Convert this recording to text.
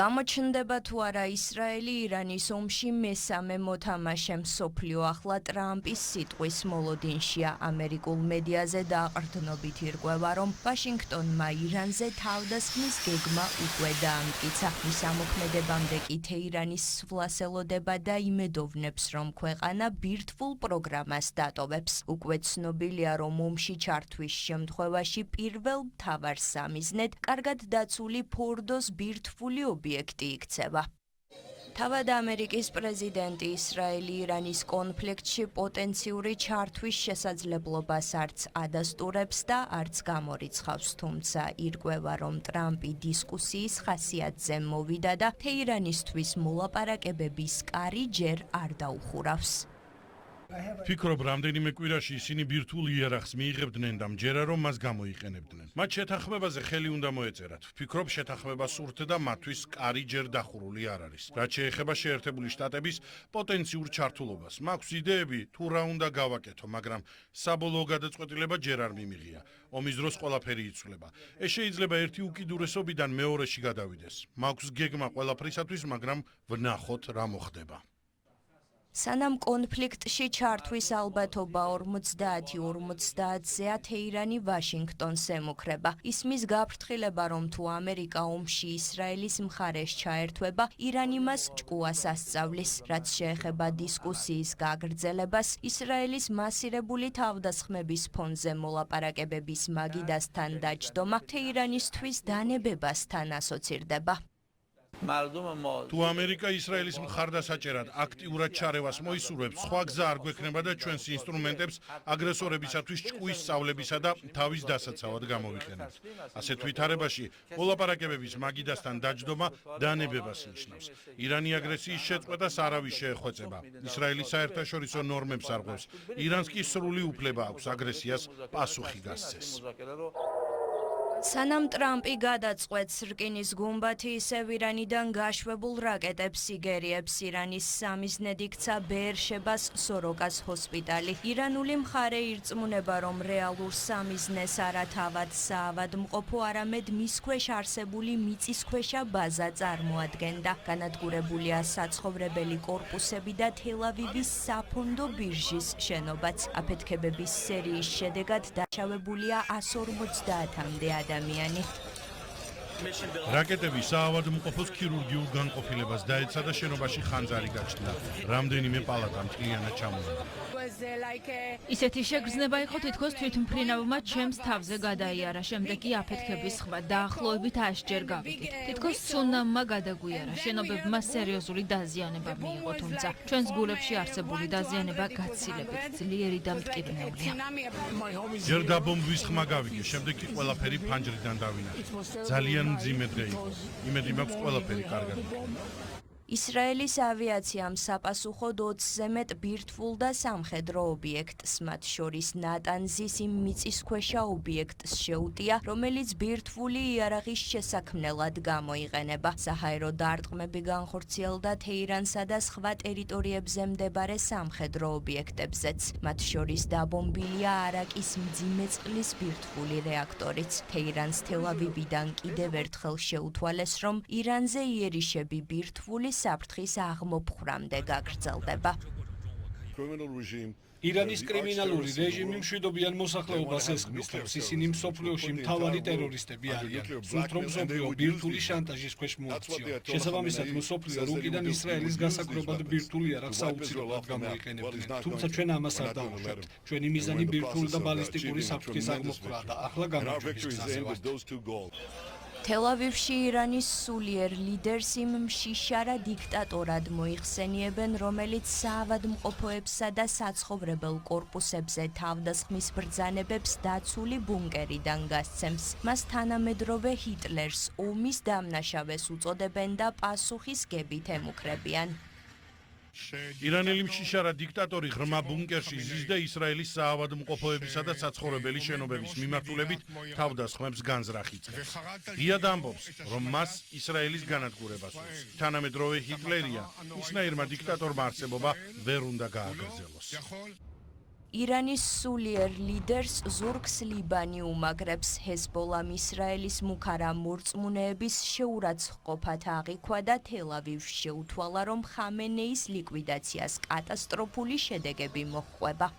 გამოჩნდება თუ არა ისრაელი ირანის ომში მესამე მოთამაშე მსოფლიო ახლა ტრამპის სიტყვის მოლოდინშია. ამერიკულ მედიაზე დააყრდნობით ირკვევა, რომ ვაშინგტონმა ირანზე თავდასხმის გეგმა უკვე დაამტკიცა. მის ამოქმედებამდე კი თეირანის სვლას ელოდება და იმედოვნებს, რომ ქვეყანა ბირთვულ პროგრამას დატოვებს. უკვე ცნობილია, რომ ომში ჩართვის შემთხვევაში პირველ მთავარ სამიზნედ კარგად დაცული ფორდოს ბირთვული ობიექტი იქცევა. თავად ამერიკის პრეზიდენტი ისრაელი-ირანის კონფლიქტში პოტენციური ჩართვის შესაძლებლობას არც ადასტურებს და არც გამორიცხავს, თუმცა ირკვევა, რომ ტრამპი დისკუსიის ხასიათზე მოვიდა და თეირანისთვის მოლაპარაკებების კარი ჯერ არ დაუხურავს. Ფიქრობ, რამდენიმე კვირაში ისინი ბირთვულ იარაღს მიიღებდნენ და მჯერა რომ მას გამოიყენებდნენ. მათ შეთანხმებაზე ხელი უნდა მოეწერათ. Ფიქრობ, შეთანხმება სურთ და მათთვის კარი ჯერ დახურული არ არის. რაც შეეხება შეერთებული შტატების პოტენციურ ჩართულობას, მაქვს იდეები თუ რა უნდა გავაკეთო, მაგრამ საბოლოო გადაწყვეტილება ჯერ არ მიმიღია. ომის დროს ყველაფერი იცვლება. ეს შეიძლება ერთი უკიდურესობიდან მეორეში გადავიდეს. მაქვს გეგმა ყველაფრისათვის, მაგრამ ვნახოთ რა მოხდება. სანამ კონფლიქტში ჩართვის ალბათობა 50-50-ზეა თეირანი ვაშინგტონს ემუქრება. ისმის გაფრთხილება, რომ თუ ამერიკა ომში ისრაელის მხარეს ჩაერთვება, ირანი მას ჭკუას ასწავლის. რაც შეეხება დისკუსიის გაგრძელებას, ისრაელის მასირებული თავდასხმების ფონზე მოლაპარაკებების მაგიდასთან დაჯდომა თეირანისთვის დანებებასთან ასოცირდება. თუ ამერიკა ისრაელის მხარდასაჭერად აქტიურად ჩარევას მოისურვებს, სხვა გზა არ გვექნება და ჩვენს ინსტრუმენტებს აგრესორებისათვის ჭკუის სწავლებისა და თავის დასაცავად გამოვიყენებთ. ასეთ ვითარებაში მოლაპარაკებების მაგიდასთან დაჯდომა დანებებას ნიშნავს. ირანი აგრესიის შეწყვეტას არავის შეეხვეწება. ისრაელი საერთაშორისო ნორმებს არღვევს. ირანს კი სრული უფლება აქვს აგრესიას პასუხი გასცეს. სანამ ტრამპი გადაწყვეტს რკინის გუმბათი ისევ ირანიდან გაშვებულ რაკეტებს იგერიებს, ირანის სამიზნედ იქცა ბეერშებას სოროკას ჰოსპიტალი. ირანული მხარე ირწმუნება, რომ რეალურ სამიზნეს არა თავად საავადმყოფო, არამედ მის ქვეშ არსებული მიწისქვეშა ბაზა წარმოადგენდა. განადგურებულია საცხოვრებელი კორპუსები და თელ-ავივის საფონდო ბირჟის შენობაც. აფეთქებების სერიის შედეგად დაშავებულია 150-მდე ადამიანი. რაკეტები საავადმყოფოს ქირურგიულ განყოფილებას დაეცა და შენობაში ხანძარი გაჩნდა. რამდენიმე პალატა მთლიანად ჩამოვარდა. ისეთი შეგრძნება იყო, თითქოს თვითმფრინავმა ჩემს თავზე გადაიარა. შემდეგ კი აფეთქების ხმა დაახლოებით 100-ჯერ გავიგეთ. თითქოს ცუნამმა გადაგვიარა. შენობებმა სერიოზული დაზიანება მიიღო, თუმცა ჩვენს გულებში არსებული დაზიანება გაცილებით ძლიერი და მტკივნეულია. ჯერ დაბომბვის ხმა გავიგე, შემდეგ კი ყველაფერი ფანჯრიდან დავინახე. ძალიან მძიმე დღე იყო. იმედი მაქვს ყველაფერი კარგად იქნება. ისრაელის ავიაციამ საპასუხოდ 20-ზე მეტ ბირთვულ და სამხედრო ობიექტს, მათ შორის ნატანზის იმ მიწისქვეშა ობიექტს შეუტია, რომელიც ბირთვული იარაღის შესაქმნელად გამოიყენება. საჰაერო დარტყმები განხორციელდა თეირანსა და სხვა ტერიტორიებზე მდებარე სამხედრო ობიექტებზეც. მათ შორის დაბომბილია არაკის მძიმე წყლის ბირთვული რეაქტორიც. თეირანს თელ-ავივიდან კიდევ ერთხელ შეუთვალეს, რომ ირანზე იერიშები ბირთვული საფრთხის აღმოფხრამდე გაგრძელდება. ირანის კრიმინალური რეჟიმი მშვიდობიან მოსახლეობას ესხმის, ისინი მსოფლიოში მთავარი ტერორისტები არიან. სურთ, რომ მსოფლიო ბირთვული შანტაჟის ქვეშ მოაქციო. შესაბამისად, მსოფლიო რუკიდან ისრაელის გასაკრობად ბირთვულ იარაღს აუცილებლად გამოიყენებდნენ. თუმცა ჩვენ ამას არ დავუშვებთ. ჩვენი მიზანი ბირთვული და ბალისტიკური საფრთხის აღმოფხვრაა და ახლა გამარჯვების გზაზე ვართ. თელ-ავივში ირანის სულიერ ლიდერს იმ მშიშარა დიქტატორად მოიხსენიებენ, რომელიც საავადმყოფოებსა და საცხოვრებელ კორპუსებზე თავდასხმის ბრძანებებს დაცული ბუნკერიდან გასცემს. მას თანამედროვე ჰიტლერს ომის დამნაშავეს უწოდებენ და პასუხის გებით ემუქრებიან. ირანელი მშიშარა დიქტატორი ღრმა ბუნკერში ზის და ისრაელის საავადმყოფოებისა და საცხოვრებელი შენობების მიმართულებით თავდასხმებს განზრახ იწყებს. ღიად ამბობს, რომ მას ისრაელის განადგურება სურს. თანამედროვე ჰიტლერია, ისნაირმა დიქტატორმა არსებობა ვერ უნდა გააგრძელოს. ირანის სულიერ ლიდერს ზურგს ლიბანი უმაგრებს. ჰეზბოლამ ისრაელის მუქარა მორწმუნეების შეურაცხყოფად აღიქვა და თელ-ავივს შეუთვალა, რომ ხამენეის ლიკვიდაციას კატასტროფული შედეგები მოჰყვება.